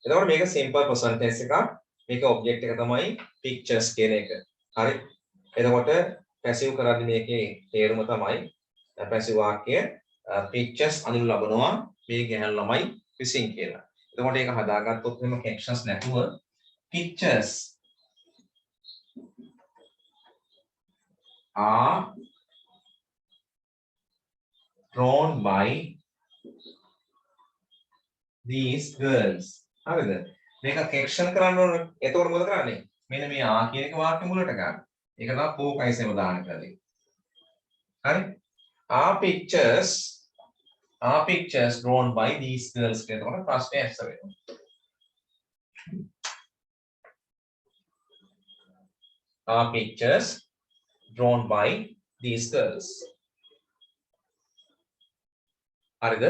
එතකොට මේක simple present tense එකක්. මේක object එක තමයි pictures කියන එක. හරි. එතකොට passive කරන්නේ මේකේ තේරුම තමයි passive වාක්‍ය pictures අඳුන ලබනවා මේ ගැහැණු ළමයි විසින් කියලා. එතකොට ඒක හදාගත්තොත් එහෙම captions නැතුව pictures are drawn by these girls. හරිද? මේක caption කරන්න ඕන. එතකොට මොකද කරන්නේ? මෙන්න මේ ආ කියන එක වාක්‍ය මුලට ගන්න. ඒක තමයි focus එක දාන කරේ. හරි? Are pictures drawn by these girls කියලා තමයි ප්‍රශ්නේ answer වෙනවා. Are pictures drawn by these girls? හරිද?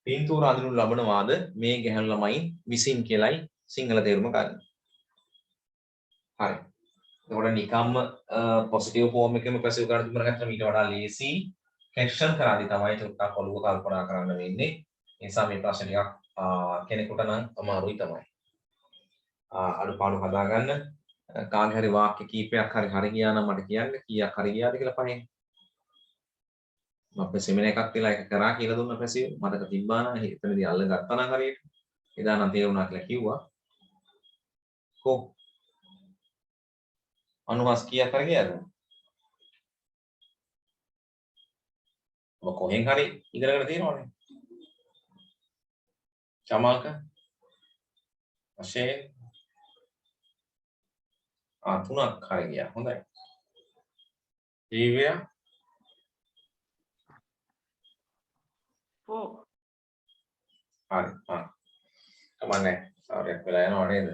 පින්තූර අඳිනු ලබනවාද මේ ගැහැණු ළමයි විසින් කියලයි සිංහල තේරුම ගන්න. හරි. එතකොට නිකම්ම පොසිටිව් ෆෝම් එකෙම පැසිව් කරලා තිබුණා ගත්තම ඊට වඩා ලේසි කැප්ෂන් කරාදී තමයි ටිකක් ඔළුව කල්පනා කරන්න වෙන්නේ. ඒ නිසා මේ ප්‍රශ්න ටිකක් කෙනෙකුට නම් අමාරුයි තමයි. අඩුපාඩු හදාගන්න කාගේ හරි වාක්‍ය කීපයක් හරි ගියා නම් මට කියන්න කීයක් හරි ගියාද කියලා පහෙන්. මම සෙමින එකක් තියලා ඒක කරා කියලා දුන්න පැසිව් මතක තිබ්බා නම් එතනදී අල්ල ගත්තා නම් හරියට. එදා නම් තේරුණා කියලා කිව්වා. කො අනුහස් කීයක් හරි ගියාද? ඔබ කොහෙන් හරි ඉගෙනගෙන තියෙනවනේ. චමාක අශේ තුනක් හරි ගියා. හොඳයි. ජීවය 4 හරි. කමන්නේ. සාරයක් වෙලා යනවා නේද?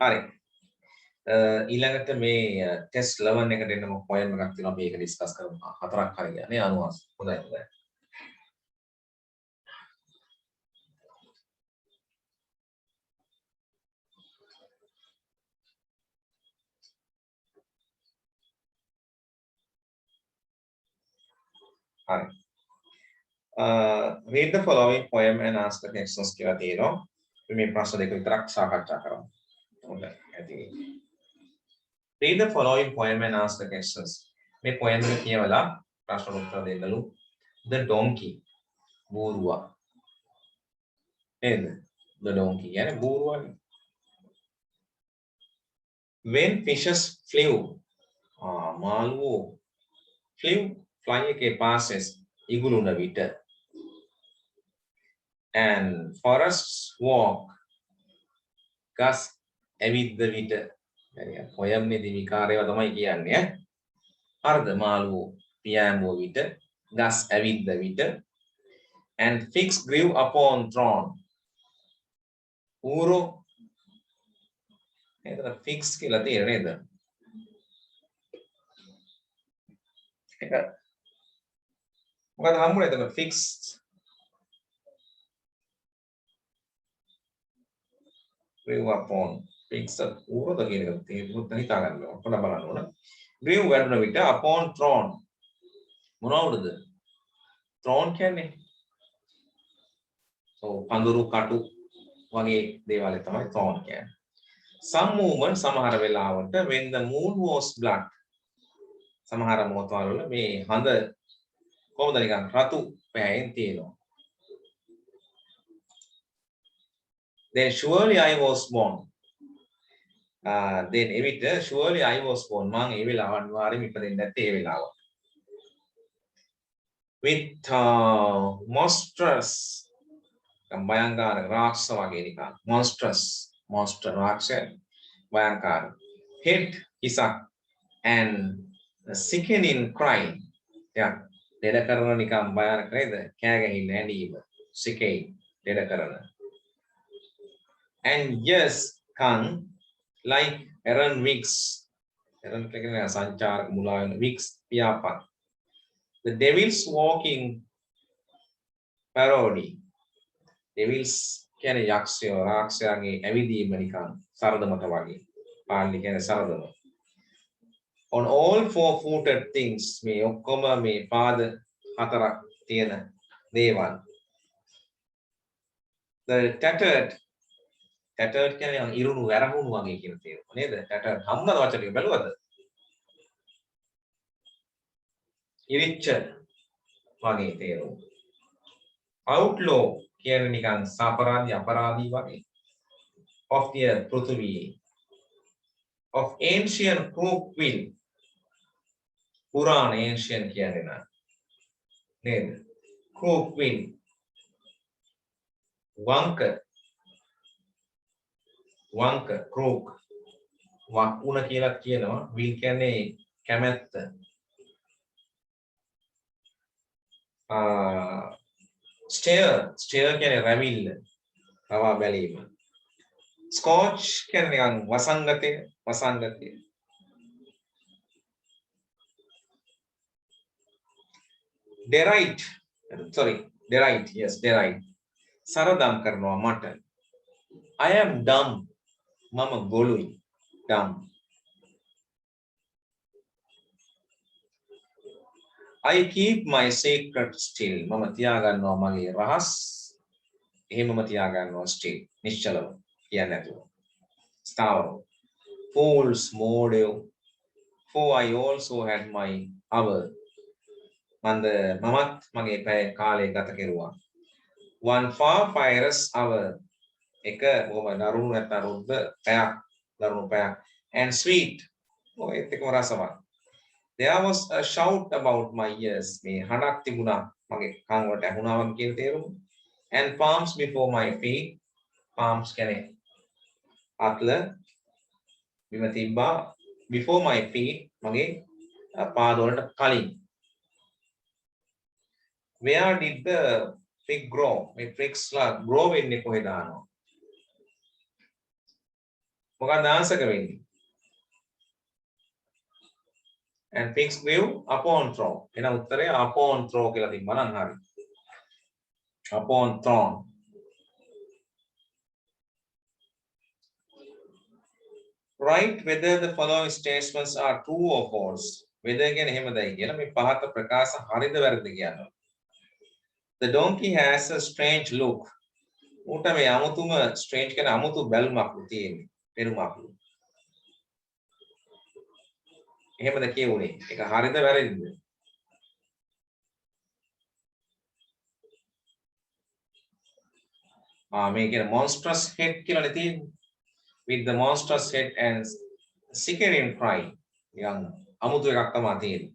හරි. ඊළඟට මේ ටෙස්ට් 11 එකට එන්නම පොයම් එකක් තියෙනවා මේක ඩිස්කස් කරමු. හතරක් හරි ගියා නේ 90. හොඳයි. Hi. Read the following poem and ask the questions කියලා තියෙනවා. මේ ප්‍රශ්න දෙක විතරක් සාකච්ඡා කරමු. හොඳයි. Read the following poem and ask the questions. මේ poem එක කියවලා ප්‍රශ්න උත්තර දෙන්නලු. The donkey. බූරුවා. නේද? The donkey කියන්නේ බූරුවානේ. When fishes flew. මාළුවෝ flew fly එකේ passes ඉගුලුන විට and forests walk ගස් ඇවිද්ද විට poem එකේ විකාරයව තමයි කියන්නේ හරිද මාළුවෝ පියාඹුව විට ගස් ඇවිද්ද විට and figs grew upon throne ඌරෝ එතන figs කියලා තියෙන නේද ඒක මොකද හම්බුනේ එතන fixed grew upon fixed ඌරද කියන එක තේරුම් හිතා ගන්න ඕන පොඩ්ඩක් බලන්න ඕන grew වැඩුණ විට upon throne මොනවද throne කියන්නේ පඳුරු කටු වගේ දේවල් තමයි throne කියන්නේ some movement සමහර වෙලාවට when the moon was black සමහර මොහොතවල මේ හඳ කොහොමද නිකන් රතු පැහැයෙන් තියෙනවා. Then surely I was born. Then එවිට surely I was born මං ඒ වෙලාව අනිවාර්යයෙන්ම ඉපදෙන්නේ නැත්තේ ඒ වෙලාව. With monstrous භයංකාර රාක්ෂස වගේ නිකන් monstrous monster රාක්ෂස භයංකාර head ඉසක් and sickening crying. Yeah. Dead කරන නිකම් භයානක නේද? කෑ ගැහිල්ල ඇඬීම. සිකේ දෙඩ කරන. And yes, can like errand wigs. errand කියන්නේ සංචාරක මුලා වෙන wigs පියාපත්. The devil's walking parody. devils කියන්නේ යක්ෂයෝ රාක්ෂයන්ගේ ඇවිදීම නිකන් සරදමට වගේ. පාලි කියන්නේ සරදම. On all four-footed things මේ ඔක්කොම මේ පාද හතරක් තියෙන දේවල්. The tattered කියන්නේ ඉරුණු වැරහුණු වගේ කියන තේරුම නේද? tattered හම්බද වචනේ බැලුවද? ඉරිච්ච වගේ තේරුම. outlaw කියන්නේ නිකන් අපරාධී වගේ. of the earth පෘථිවියේ. of ancient crook will පුරාණ ancient කියන්නේ නේද? crook will වංක crook වකුණ කියලා කියනවා. will කියන්නේ කැමැත්ත. stare කියන්නේ රැවිල්ල. රවා බැලීම. scorch කියන්නේ නිකන් වසංගතය. deride yes deride සරදම් කරනවා මට. I am dumb මම ගොළුයි. dumb. I keep my secret still මම තියාගන්නවා මගේ රහස් එහෙමම තියාගන්නවා still නිශ්චලව කියන්නේ නැතුව. ස්ථාවරව. fools මෝඩයෝ. for I also had my hour මමත් මගේ පැය කාලය ගත කෙරුවා. one far fierce hour එක බොහොම දරුණු නැත්නම් රුද්ධ පැයක් දරුණු පැයක් and sweet ඒත් එකම රසවත්. there was a shout about my ears මේ හඬක් තිබුණා මගේ කන් වලට ඇහුණා වගේ කියන තේරුම. and palms before my feet palms කියන්නේ අත්ල බිම තිබ්බා before my feet මගේ පාද වලට කලින්. where did the fig grow මේ figs ලා grow වෙන්නේ කොහෙද ආනෝ මොකක්ද ආන්සර් වෙන්නේ. and figs grew upon thorn එහෙනම් උත්තරය upon thorn කියලා තිබ්බා නම් හරි. upon thorn. write whether the following statements are true or false. whether කියන්නේ එහෙමදයි කියලා මේ පහත ප්‍රකාශ හරිද වැරදිද කියනවා. the donkey has a strange look. ඌට මේ අමුතුම strange කියන අමුතු බැල්මක් තියෙන්නේ. පෙනුමක්. එහෙමද කියුනේ. ඒක හරිද වැරදිද? මේ කියන monstrous head කියලානේ තියෙන්නේ. with the monstrous head and sickening cry. යම් අමුතු එකක් තමයි තියෙන්නේ.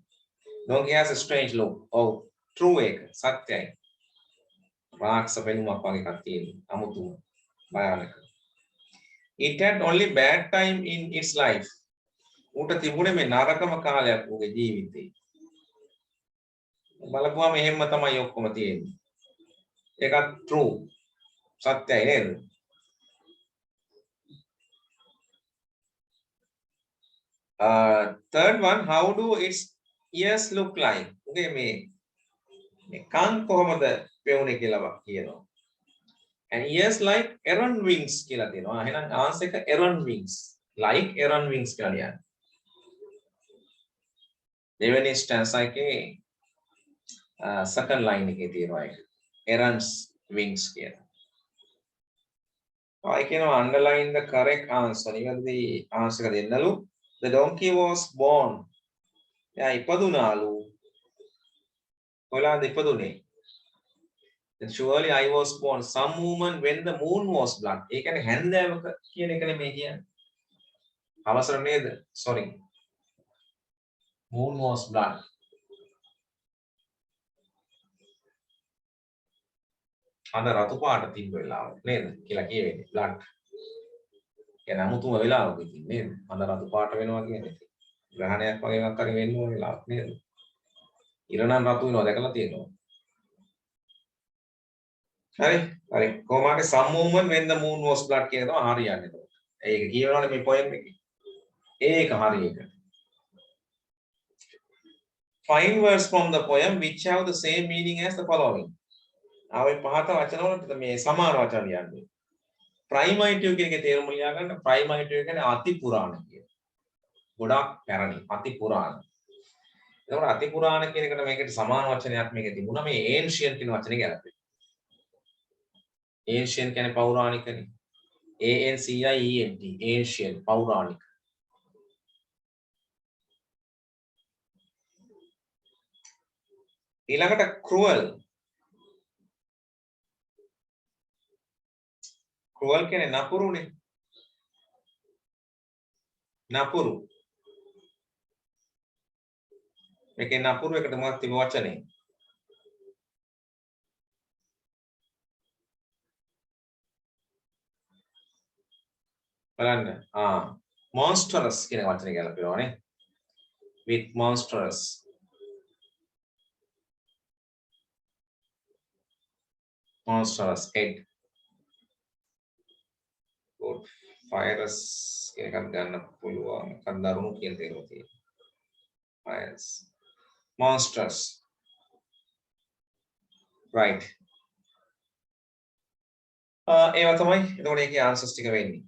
donkey has a strange look. oh true එක සත්‍යයි. රාක්ෂස පෙනුමක් වගේ එකක් තියෙන්නේ. අමුතු භයානක. it had only bad time in its life. ඌට තිබුණේ මේ නරකම කාලයක් ඌගේ ජීවිතේ. බලපුවාම එහෙම තමයි ඔක්කොම තියෙන්නේ. ඒකත් true. සත්‍යයි නේද? third one, how do its ears look like? ඌගේ මේ කන් කොහොමද පෙවුනේ කියලා කියනවා. and ears like heron wings කියලා තියෙනවා. එහෙනම් ආන්සර් එක heron wings. like heron wings කියලා ලියන්න. දෙවෙනි ස්ටැන්සා එකේ second line එකේ තියෙනවා ඒක. heron's wings කියලා. I can underline the correct answer. නිවැරදි ආන්සර් එක දෙන්නලු. The donkey was born. එයා ඉපදුනාලු. කොහොමද ඉපදුනේ? Surely I was born some woman when the moon was blood. ඒ කියන්නේ හැන්දෑවක කියන එක නෙමෙයි කියන්නේ. අවසර නේද? sorry. moon was blood. අද රතු පාට තිබ්බ වෙලාව නේද කියලා කියවෙන්නේ blood. කියන්නේ අමුතුම වෙලාවක ඉතින් නේද? අද රතු පාට වෙනවා කියන්නේ. ග්‍රහණයක් වගේ එකක් හරි වෙන්න ඕන වෙලාවක් නේද? ඉරණන් රතු වෙනවා දැකලා තියෙනවා. හරි කොහොමද some woman when the moon was blood කියන එක තමයි හරියන්නේ එතකොට. ඒක කියවනවානේ මේ poem එකේ. ඒක හරි එක. Find words from the poem which have the same meaning as the following. ආවේ පහත වචන වලට මේ සමාන වචන ලියන්නේ. primitive කියන එකේ තේරුම ලියා ගන්න primitive කියන්නේ අති පුරාණ කියන. ගොඩක් පැරණි අති පුරාණ. එතකොට අති පුරාණ කියන එකට මේකට සමාන වචනයක් මේකේ තිබුණා. මේ ancient කියන වචනේ ගැලපෙන්නේ. ancient කියන්නේ පෞරාණිකනේ. ANCIENT ancient පෞරාණික. ඊළඟට cruel. cruel කියන්නේ නපුරුනේ. නපුරු. මේකේ නපුරු එකට මොකක්ද තිබු වචනේ? බලන්න. monstrous කියන වචනේ ගැලපෙනවා නේ. with monstrous. monstrous head. good virus කියන එකක් ගන්න පුළුවන්. කන්දරුණු කියන තේරුම තියෙනවා. virus. monstrous. right. ඒවා තමයි එතකොට ඒකේ answers ටික වෙන්නේ.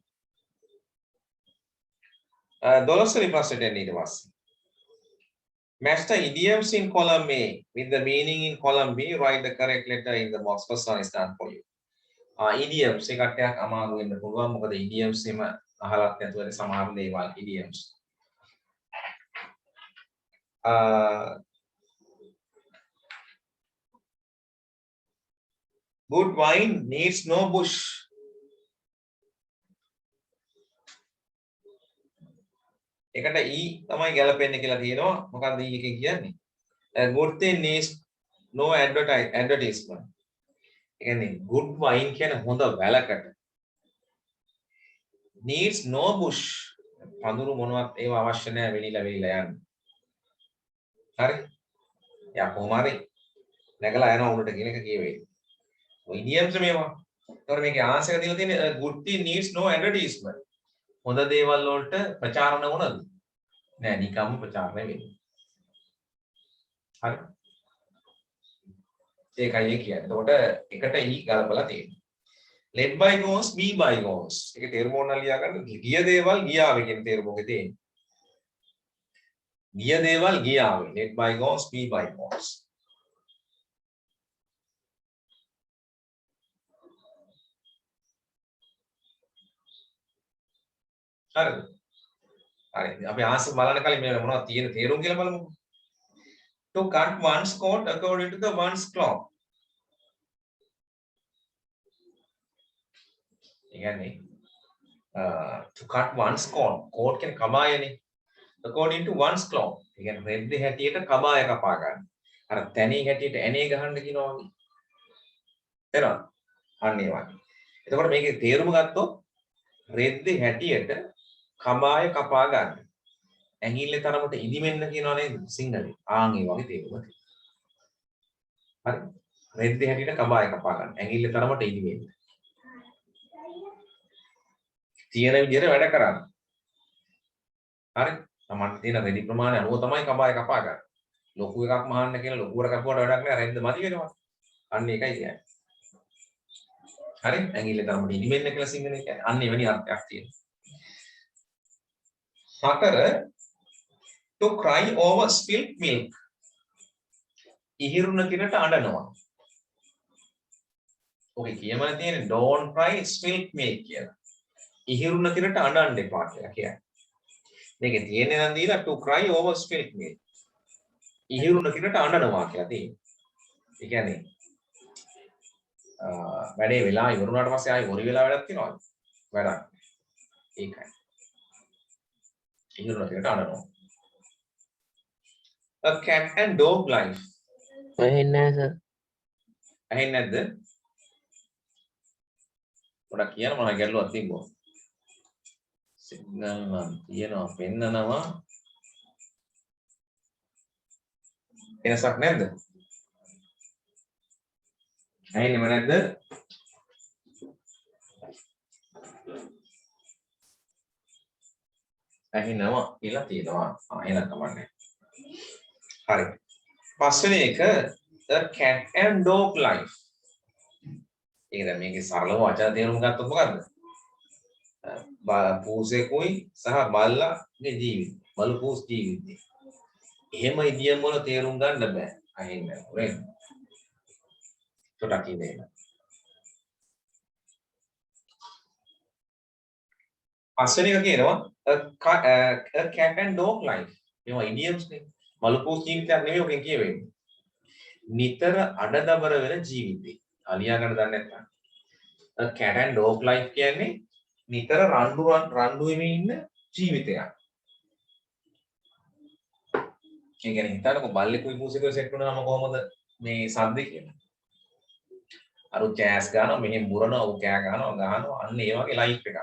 12 වෙනි ප්‍රශ්නෙට එන්න ඊට පස්සේ. Match the idioms in column A with the meaning in column B. Write the correct letter in the box. First one is done for you. Idioms එකක් ටිකක් අමාරු වෙන්න පුළුවන්. මොකද idioms එම අහලත් නැතුව සමහර දේවල් idioms. Good wine needs no bush. එකට E තමයි ගැලපෙන්නේ කියලා තියෙනවා. මොකක්ද E එකෙන් කියන්නේ? Good thing needs no advertisement. ඒ කියන්නේ good wine කියන්නේ හොඳ වැලකට. Needs no bush. පඳුරු මොනවත් ඒව අවශ්‍ය නැහැ වෙලිලා යන්න. හරි? යා කොහොමද? නැගලා යනවා උඩට කියන එක කියවෙන්නේ. ඔය idioms මේවා. ඒතකොට මේකේ ආන්සර් එක දීලා තියෙන්නේ good thing needs no advertisement. හොඳ දේවල් වලට ප්‍රචාරණ වුණාද? නෑ නිකම්ම ප්‍රචාරණය වෙන්නේ. හරි. ඒකයි ඒ කියන්නේ. එතකොට එකට E ගලපලා තියෙනවා. Let bygones be bygones. ඒකේ තේරුම ඕන ලියා ගන්න. ගිය දේවල් ගියාවේ කියන තේරුම ඔකේ තියෙන්නේ. ගිය දේවල් ගියාවේ. Let bygones be bygones. හරිද? හරි. අපි ආන්සර් බලන්න කලින් මේ මොනවද තියෙන තේරුම් කියලා බලමු. To cut one's coat according to the one's cloth. ඒ කියන්නේ to cut one's coat කියන්නේ කබායනේ. according to one's cloth. ඒ කියන්නේ රෙද්දේ හැටියට කබාය කපා ගන්න. අර තැනේ හැටියට ඇනේ ගහන්න කියනවා වගේ. තේරෙනවද? අන්න ඒ වගේ. එතකොට මේකේ තේරුම ගත්තොත් රෙද්දේ හැටියට කබාය කපා ගන්න. ඇඟිල්ලේ තරමට ඉදිමෙන්න කියනවා නේද සිංහලේ. ආන් ඒ වගේ තේරුම තියෙනවා. හරි. රෙද්දේ හැටියට කබාය කපා ගන්න. ඇඟිල්ලේ තරමට ඉදිමෙන්න. තියෙන විදිහට වැඩ කරන්න. හරි. තමන්ට තියෙන රෙදි ප්‍රමාණය අනුව තමයි කබාය කපා ගන්න. ලොකු එකක් මහන්න කියලා ලොකුවට කපුවට වැඩක් නෑ. රෙද්ද මදි වෙනවා. අන්න ඒකයි කියන්නේ. හරි. ඇඟිල්ලේ තරමට ඉදිමෙන්න කියලා සිංහලේ කියන්නේ. අන්න එවැනි අර්ථයක් තියෙනවා. 4 to cry over spilt milk. ඉහිරුණ කිරට අඬනවා. ඔකේ කියමන තියෙන්නේ don't cry spilt milk කියලා. ඉහිරුණ කිරට අඬන්න එපා කියලා කියන්නේ. මේකේ තියෙන්නේ නම් දීලා to cry over spilt milk. ඉහිරුණ කිරට අඬනවා කියලා තියෙන්නේ. ඒ කියන්නේ වැඩේ වෙලා ඉවරුණාට පස්සේ ආයෙ හොරි වෙලා වැඩක් තියනවද? වැඩක්. ඒකයි. ඉහිරුණ කිරට අඬනවා. A cat and dog life. ඇහෙන්නේ නැහැ සර්. ඇහෙන්නේ නැද්ද? පොඩක් කියන්න මොනවා ගැටලුවක් තිබ්බොත්. සිග්නල් නම් කියනවා පෙන්නනවා. එනසක් නැද්ද? ඇහෙන්නේම නැද්ද? ඇහෙනවා කියලා තියෙනවා. එහෙනම් කමන්නේ. හරි. පස්වෙනි එක the cat and dog life. ඒක දැන් මේකේ සරල වචන තේරුම් ගත්තොත් මොකද්ද? පූසෙකුයි සහ බල්ලාගේ ජීවිතය. බලු පූස් ජීවිතය. එහෙම ඉදියම් වල තේරුම් ගන්න බෑ. අහින්නේ නැහැ. චොටක් ඉන්නේ. පස්වෙනි එක කියනවා a cat and dog life. මේවා ඉඩියම්ස් නේ. බලපෝ ජීවිතයක් නෙමෙයි ඔකෙන් කියවෙන්නේ. නිතර අඩදබර වෙන ජීවිතේ. අලියා ගන්න දන්නේ නැත්නම්. a cat and dog life කියන්නේ නිතර රණ්ඩු වෙමින් ඉන්න ජීවිතයක්. ඒ කියන්නේ හිතන්නකො බල්ලෙකුයි මූසෙකුයි සෙට් වුණාම කොහමද මේ සද්ද කියලා. අර ජෑස් ගන්නවා මෙහෙම මුරනවා ඌ කෑ ගන්නවා අන්න ඒ වගේ ලයිෆ් එකක්.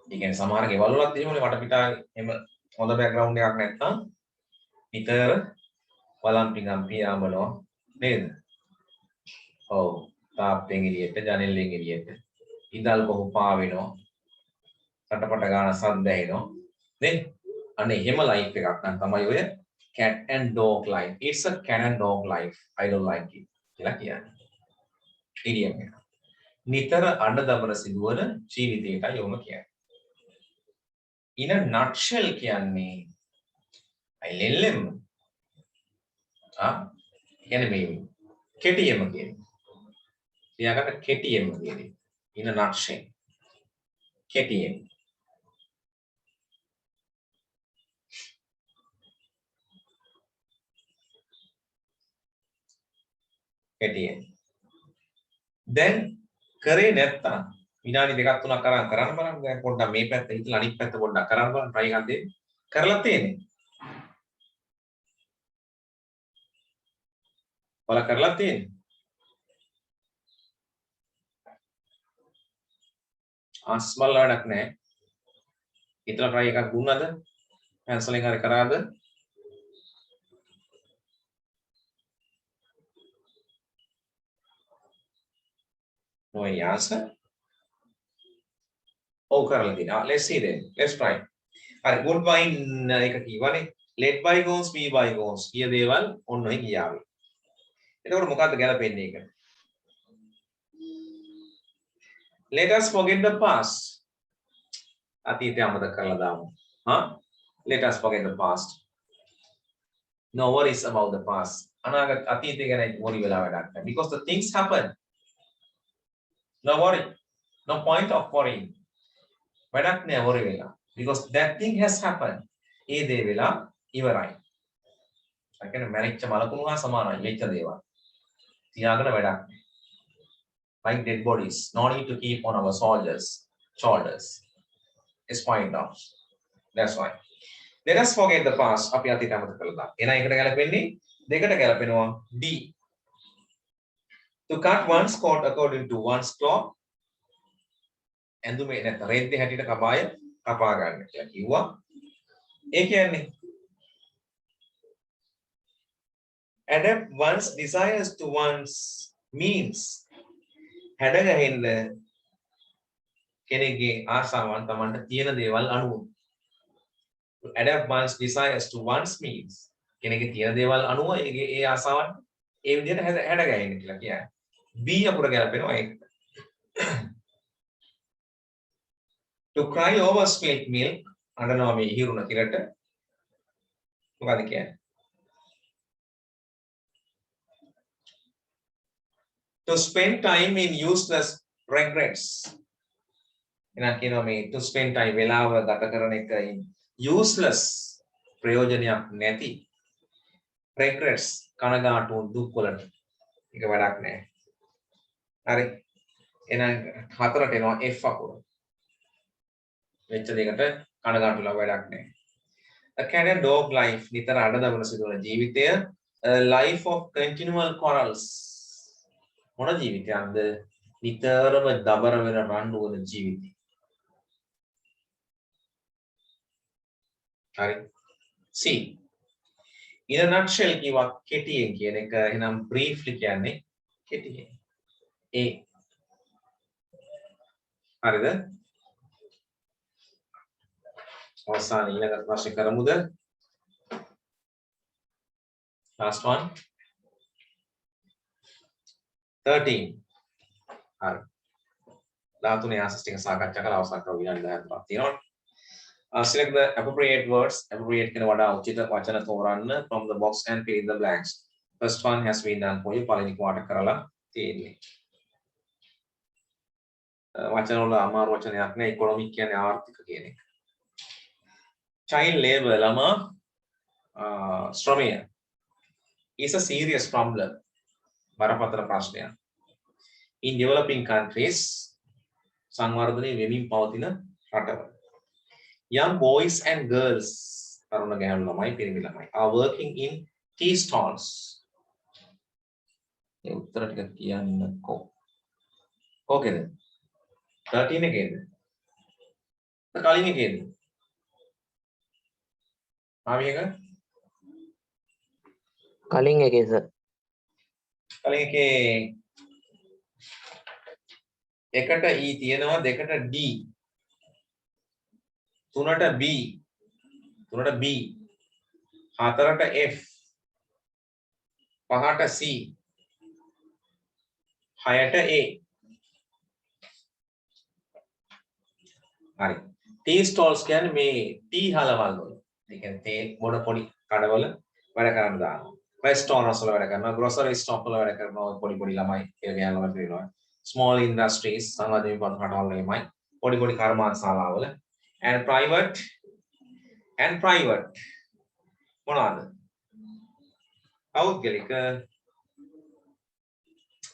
ඒ කියන්නේ සමහර ගෙවල් වලත් එහෙමනේ වටපිටාවේ එහෙම හොඳ බෑග්ග්‍රවුන්ඩ් එකක් නැත්නම් නිතර වළම්පිනම් පියාඹනවා නේද? ඔව් තාප්පෙන් එළියට ජනෙලෙන් එළියට ඉදල් කොහොම පාවෙනවා රටපට ගාන සද්ද ඇහෙනවා නේද? අන්න එහෙම ලයිෆ් එකක් නම් තමයි ඔය cat and dog life. It's a cat and dog life. I don't like it. කියලා කියන්නේ. ඉරියම් එක. නිතර අඬදබර සිදුවන ජීවිතයටයි යොම කියන්නේ. In a nutshell කියන්නේ අයිලෙල්ලෙම කියන්නේ මේ කෙටියෙම කියන්නේ. තියාගන්න කෙටියෙම කියන්නේ. In a nutshell. කෙටියෙන්. කෙටියෙන්. දැන් කරේ නැත්තම් විනාඩි දෙකක් තුනක් කරන් කරන්න බලන්න. දැන් පොඩ්ඩක් මේ පැත්ත හිටලා අනිත් පැත්ත පොඩ්ඩක් කරන් බලන්න try එකක් දෙන්න. කරලා තියෙන්නේ. ඔයාලා කරලා තියෙන්නේ. අස්මල් වැඩක් නැහැ. හිතලා try එකක් දුන්නද? පැන්සලෙන් හරි කරාද? No answer. ඔව් කරලා තියෙනවා. Let's see then. Let's try. හරි good wine එක කියවනේ. Let bygones be bygones. කිය දේවල් ඔන්න ඔය කියාවේ. එතකොට මොකද්ද ගැලපෙන්නේ ඒක? Let us forget the past. අතීතය අමතක කරලා දාමු. Let us forget the past. No worries about the past. අනාගත අතීතය ගැන worry වෙලා වැඩක් නැහැ. Because the things happen. No worry. No point of worrying. වැඩක් නෑ worry වෙලා. Because that thing has happened. ඒ දේ වෙලා ඉවරයි. ඒ කියන්නේ මැරිච්ච මලකුණු හා සමානයි වෙච්ච දේවල්. තියාගෙන වැඩක් නෑ. Like dead bodies. No need to keep on our shoulders. It's point out. That's why. Let us forget the past. අපි අතීතය අමතක කළා දාන්න. එහෙනම් එකට ගැලපෙන්නේ දෙකට ගැලපෙනවා D. To cut one's coat according to one's cloth. ඇඳුමේ නැත්නම් රෙද්දේ හැටියට කපාය කපා ගන්න කියලා කිව්වා. ඒ කියන්නේ adapt one's desires to one's means. හැඩගැහෙන්න කෙනෙක්ගේ ආසාවන් තමන්ට තියෙන දේවල් අනුව. adapt one's desires to one's means. කෙනෙක්ගේ තියෙන දේවල් අනුව ඒ ආසාවන් ඒ විදිහට හැඩගැහෙන්න කියලා කියන්නේ. B අකුර ගැලපෙනවා ඒක. To cry over spilt milk අඬනවා මේ හිරුණ කිරට මොකද කියන්නේ? To spend time in useless regrets එනවා කියනවා මේ to spend time වේලාව ගත කරන එක useless ප්‍රයෝජනයක් නැති regrets කනගාටු දුක් වලට ඒක වැඩක් නැහැ. හරි. එහෙනම් හතරට එනවා F අකුර. වෙච්ච දෙයකට කනගාටුලා වැඩක් නැහැ. A cat and dog life නිතර අඬදබන සිදුවන ජීවිතය life of continual quarrels මොන ජීවිතයක්ද? නිතරම දබර වෙන රණ්ඩු වන ජීවිතය. හරි. C. In a nutshell කිව්වා කෙටියෙන් කියන එක. එහෙනම් briefly කියන්නේ කෙටියෙන්. A. හරිද? අවසාන ඊළඟ ප්‍රශ්න කරමුද? Last one. 13. හරි. 13 ආන්සර්ස් ටික සාකච්ඡා කරලා අවසන් කරලා විනාඩි 10ක් තියෙනවා. Select the appropriate words. Appropriate කියන වඩා උචිත වචන තෝරන්න from the box and fill in the blanks. First one has been done for you. පළවෙනි කුවාට කරලා තියෙන්නේ. වචන වල අමාරු වචනයක් නෑ. economic කියන්නේ ආර්ථික කියන එක. Child labor ළමා ශ්‍රමය is a serious problem. බරපතල ප්‍රශ්නයක්. In developing countries සංවර්ධනය වෙමින් පවතින රටවල. Young boys and girls තරුණ ගැහැණු ළමයි පිරිමි ළමයි are working in tea stalls. ඒ උත්තර ටික කියන්නකෝ. ඕකේද? 13 එකේද? කලින් එකේද? ආවියක? කලින් එකේ සර්. කලින් එකේ එකට E තියෙනවා දෙකට D තුනට B හතරට F පහට C හයට A. හරි. ටී ස්ටෝල්ස් කියන්නේ මේ ටී හලවල් වල. ඒ කියන්නේ තේ බොන පොඩි කඩවල වැඩ කරන්න දානවා. රෙස්ටෝරන්ට්ස් වල වැඩ කරනවා, ග්‍රොසරි ස්ටෝප් වල වැඩ කරනවා පොඩි පොඩි ළමයි කියලා ගෑනු ළමයි කියනවා. Small industries සංවර්ධනය කරන කඩවල ළමයි පොඩි පොඩි කර්මාන්තශාලාවල and private මොනවාද? පෞද්ගලික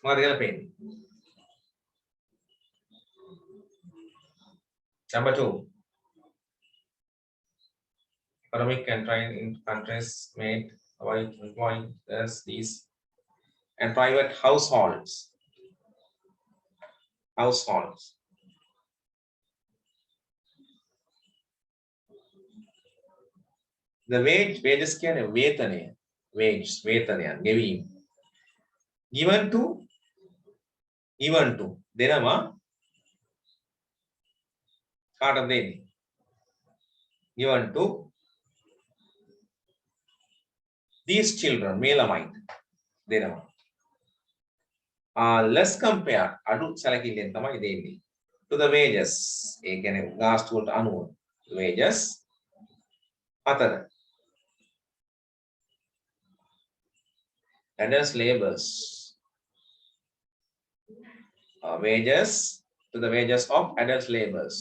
මොකද කියලා පේන්නේ. Number 2. Economic and trade in countries made by employing these and private households. The wages කියන්නේ වේතනය. වේතනය ගෙවීම. Given to දෙනවා කාටද දෙන්නේ? Given to these children මේ ළමයින්ට දෙනවා. Less compared අඩු සැලකිල්ලෙන් තමයි දෙන්නේ. To the wages ඒ කියන්නේ ගාස්තු වලට අනුව wages 4. Adults labors wages to the wages of adults labors.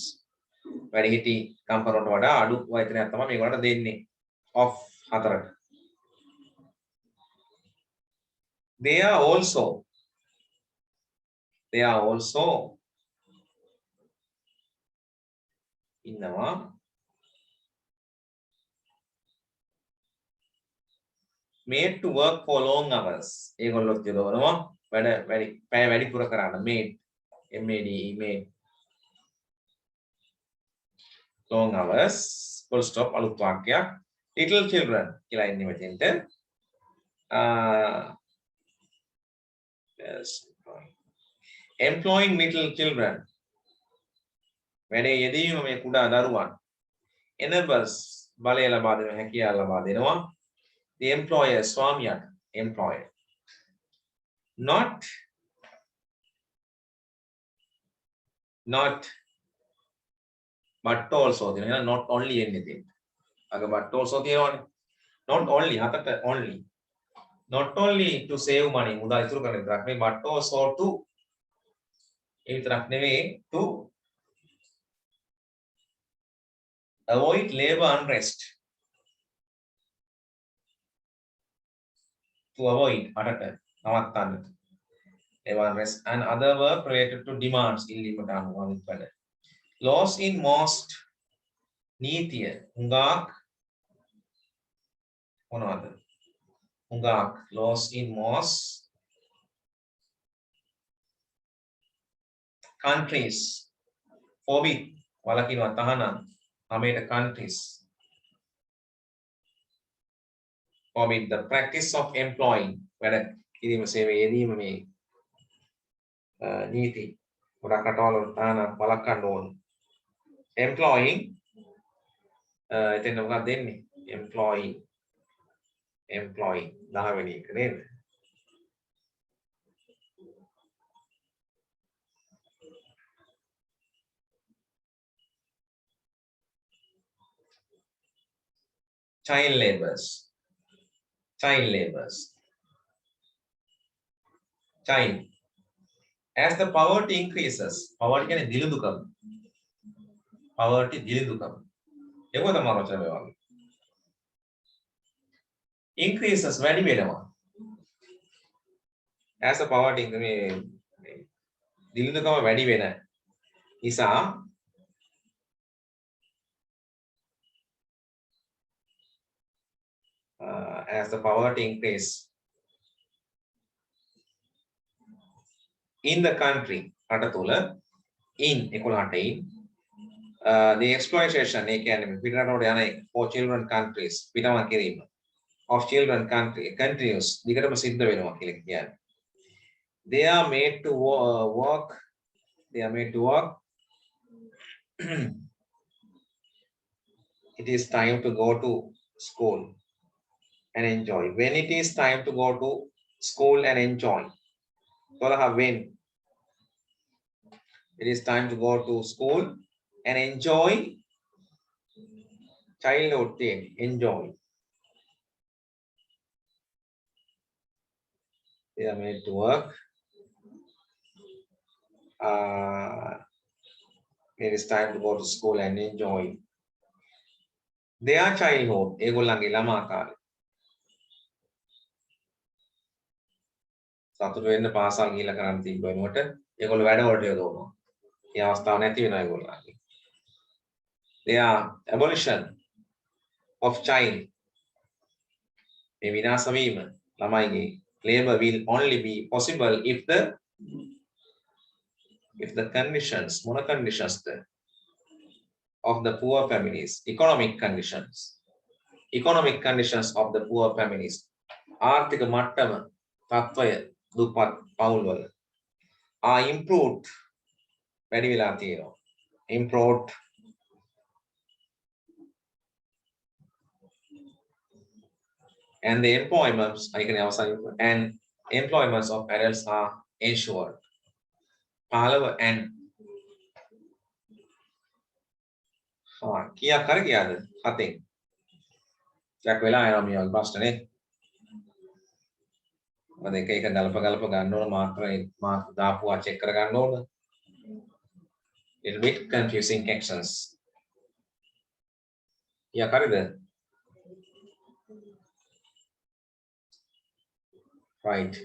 වැඩිහිටි කම්පරොට වඩා අඩු වේතනයක් තමයි මේකට දෙන්නේ. of 4ට. They are also ඉන්නවා made to work for long hours. ඒගොල්ලොත් යොදවනවා පැය වැඩිපුර කරන්න made made long hours full stop අලුත් වාක්‍යයක්. Little children කියලා ඉන්නේ මෙතෙන්ට. Yes. Employing little children වැඩේ යෙදීම මේ කුඩා දරුවන් enables බලය ලබා දෙන හැකියාව ලබා දෙනවා. The employer ස්වාමියාට employer not but also තියෙනවා. not only anything අග but also තියෙනවානේ. not only හතට only not only to save money මුදල් ඉතුරු කරන විතරක් නෙවෙයි but also to ඒ විතරක් නෙවෙයි to avoid labor unrest. To avoid අටට නවත්තන්නට labor unrest and other work related to demands ඉල්ලීමට අනුව අනිත් වැඩ. Laws in most නීතිය හුඟක් මොනවද? හුඟක් laws in most countries forbid වලකිනවා තහනම් 9ට countries forbid the practice of employing වැඩ කිරීම සේවයේ යෙදීම මේ නීති ගොඩක් රටවල් වල තහනම් වළක්වන්න ඕන. employing එතන මොකක්ද දෙන්නේ? employing 10 වෙනි එක නේද? child labors. Child labors. Child. As the poverty increases, poverty කියන්නේ දිලිඳුකම. Poverty දිලිඳුකම. ඒක තමයි වචන මේ වගේ. Increases වැඩි වෙනවා. As the poverty මේ දිලිඳුකම වැඩි වෙන නිසා as the poverty increase in the country රට තුල in 11 the exploitation ඒ කියන්නේ පිටරටවල යන for children countries පිටම කිරීම of children country continues දිගටම සිද්ධ වෙනවා කියලා කියන්නේ. They are made to work. They are made to work. It is time to go to school and enjoy. When it is time to go to school and enjoy. When it is time to go to school and enjoy childhood thing, enjoy. They are made to work. It is time to go to school and enjoy their childhood. ඒගොල්ලන්ගේ ළමා කාලේ. සතුට වෙන්න පාසල් ගිහිල්ලා කරන්න තිබ්බ වෙනකොට ඒගොල්ලෝ වැඩවලට යොදවනවා. ඒ අවස්ථාව නැති වෙනවා ඒගොල්ලන්ගේ. Their abolition of child. මේ විනාශ වීම ළමයිගේ labor will only be possible if the conditions, මොන conditions of the poor families, economic conditions of the poor families, ආර්ථික මට්ටම තත්වය දුප්පත් පවුල්වල are improved වැඩි වෙලා තියෙනවා. Improved and the employments of adults are ensured. However, and කියා කර ගියාද? හතෙන්. ටිකක් වෙලා යනවා මේ වගේ ප්‍රශ්නේ. මම එක එක ගලප ගන්න ඕන මාක් දාපුවා චෙක් කර ගන්න ඕන. Little bit confusing actions. කියා කරද? Right.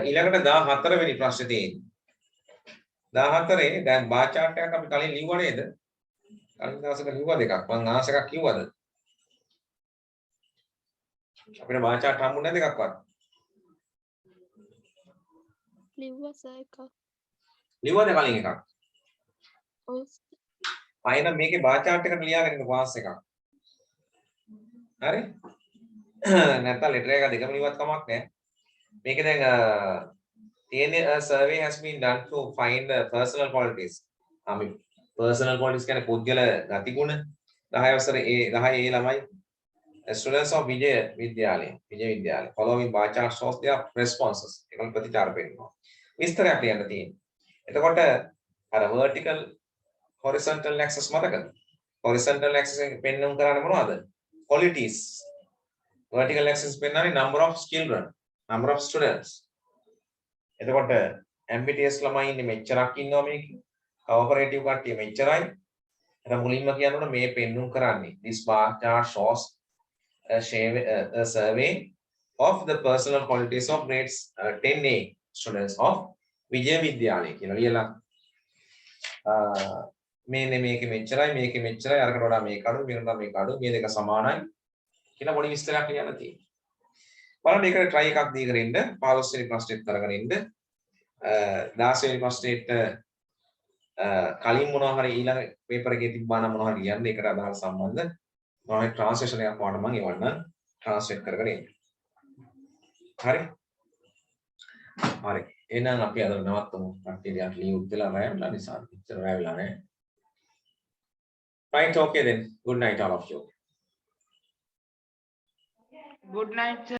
ඊළඟට 14 වෙනි ප්‍රශ්නේ තියෙන්නේ. 14 දැන් බාර් chart එකක් අපි කලින් ලිව්වා නේද? කලින් දවසක ලිව්වා දෙකක්. මම ආස එකක් කිව්වද? අපිට බාර් chart හම්බුනේ නැද එකක්වත්? ලිව්වා සර් එකක්. ලිව්වද කලින් එකක්? ඔව්. අයන මේකේ බාර් chart එකට ලියාගෙන ඉන්න පාස් එකක්. හරි? නැත්නම් ලෙටර් එක දෙකම ලිව්වත් කමක් නැහැ. මේකේ දැන් a survey has been done to find personal qualities. අපි personal qualities කියන්නේ පුද්ගල ගතිගුණ 10 වසරේ 10 ළමයි students of Vijaya Vidyalaya following bar chart shows their responses. ඒකම ප්‍රතිචාර පෙන්නනවා. විස්තරයක් ලියන්න තියෙනවා. එතකොට අර vertical horizontal axis මතකද? horizontal axis එක පෙන්වන්න කරන්නේ මොනවද? qualities. vertical axis පෙන්වන්නේ number of children, number of students. එතකොට ambitious ළමයි ඉන්නේ මෙච්චරක් ඉන්නවා මේකේ. cooperative කට්ටිය මෙච්චරයි. අර මුලින්ම කියනකොට මේ පෙන්වුම් කරන්නේ this bar chart shows a survey of the personal qualities of grades 10A students of විජය විද්‍යාලය කියලා ලියලා මේකේ මෙච්චරයි අරකට වඩා මේක අඩු මේකට වඩා මේක අඩු මේ දෙක සමානයි කියලා පොඩි විස්තරයක් ලියන්න තියෙනවා. බලන්න ඒකට try එකක් දීගෙන ඉන්න 15 වෙනි ප්‍රශ්නෙත් කරගෙන ඉන්න 16 වෙනි ප්‍රශ්නෙට කලින් මොනවා හරි ඊළඟ පේපර් එකේ තිබ්බා නම් මොනවා හරි කියන්න ඒකට අදාළ සම්බන්ධ මොනවා හරි ට්‍රාන්ස්ලේෂන් එකක් වුණා මම එවන්නම් ට්‍රාන්ස්ලේට් කරගෙන ඉන්න. හරි? හරි. එහෙනම් අපි අද නවත්තමු. කට්ටියට ලියුත් වෙලා රැවලා නිසා ඉතර රැවලා නැහැ. Right, okay then. Good night all of you. Good night, sir.